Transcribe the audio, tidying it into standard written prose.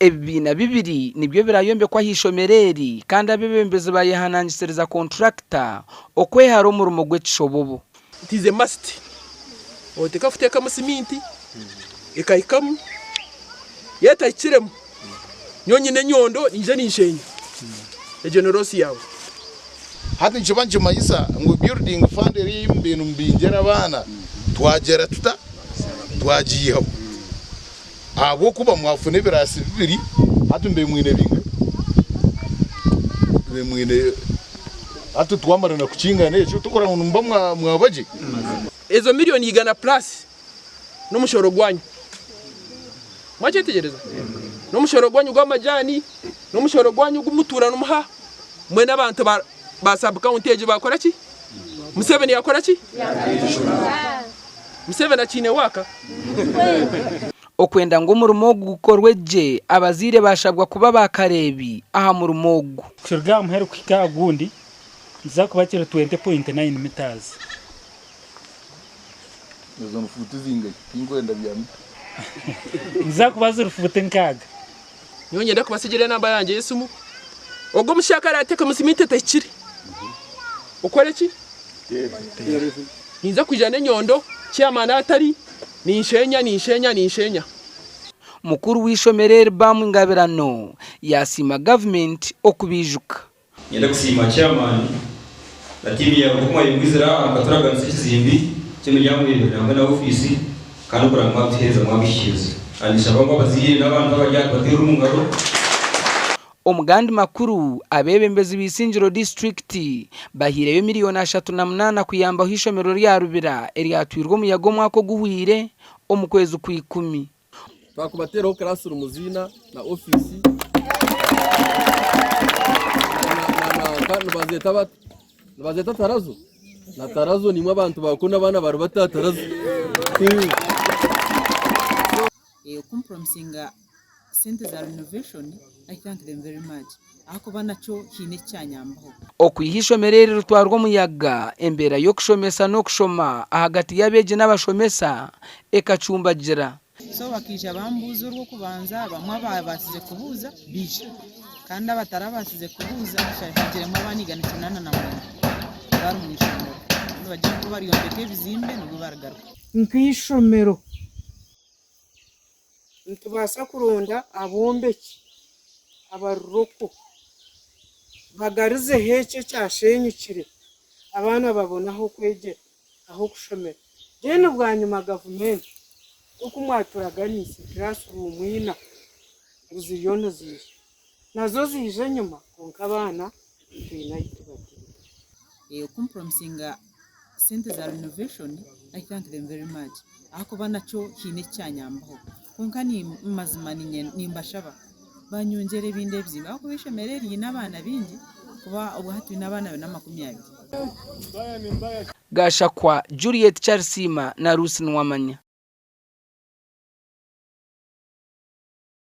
ebibiina bibiri nibyo birayombekwa hishomereri kandi abebembezi bayehanangisereza contractor okwehara omurimo gw'ekishobobo. It is a must. Oteka futeka mu siminti ekaikamu yetayikiremu nyonyine nyondo nije ninshenya egenerosi yawe hati nchibanchi maisa ngo building fund eri mbintu mbinjera bana twagera tuta twagiyeho abo kuba mwafune birasi bibiri hati mbe mwine binga mbe mwine hati twamarana kucingana cyo tukora numba mwabaje ezo miliyoni igana plus n'umushoro gwanyu mwachetegereza n'umushoro gwanyu gw'amajani n'umushoro gwanyu gumutura n'umuha mwe n'abantu ba sub county eje bakora ki Museveni yakora ki Museveni akine waka okwenda ngo umurimo gukorwe je abazire bashabwa kuba bakarebi aha murimo gu kirga muheru kika gundi nza kubakira 20.9 meters Ezo nfuti zinga ingwenda byami nza kubaza rufuti nkaga nyonye ndakubasigire namba yanje yesumu ogo mushakara ateka musimite takiri ukore ki ninza kujana nyondo cyamana atari ninshenya mukuru wishomereri bamwingabirano yasima government okubijuka nyenda kusima chairman na timu ya hukuma y'umwizera akaturaga n'ikizimbi cy'umuryango hamwe na ofisi kandi kuranga muteza mwabishize anisaba ngo bazire n'abantu bajya batera umungaro. Omugandi makuru abebembezi b'Isingiro district bahireyo miliyoni 38 kuyamba hishomero rya Rubira eryatwirwa umuyago mwako guhwire omukwezi ku10 bakubateraho classroom muzina na ofisi bazeta tarazo na tarazo nimwe abantu bakunda abana bari batatarazo compromisinga sente za renovation. I thank them very much. Akoba nacho hine cyanyambaho. Okwihishomereri rutwarwa umuyaga embera yo kushomesa no kushoma ahagati yabeje n'abashomesa ekacumbagira. So bakija bambuza urwo kubanza bamwe basize kubuza bije kandi abatarabasize kubuza shakiremo abanigana 8 bari mu ishomero baje ko bari yombeke bizimbe no baragaruka nkishomero ntubasa kurunda abombeki abaroko bagarize hece cyashenyukire abana babonaho kwegera aho kushomera jene bwa nyuma gavumenti uko mwaturaganise classroom ina uziyono zije nazo zije nyuma konka abana compromisinga sente za renovation. I thank them very much. Akoba nacho hine cyanyambaho konka ni mazima nimbashaba banyongere binde byima ako bishemereri n'abana bindi kuba ubuhatu n'abana na 20. Gashakwa Juliet Charsima na Rusi Nwamanya.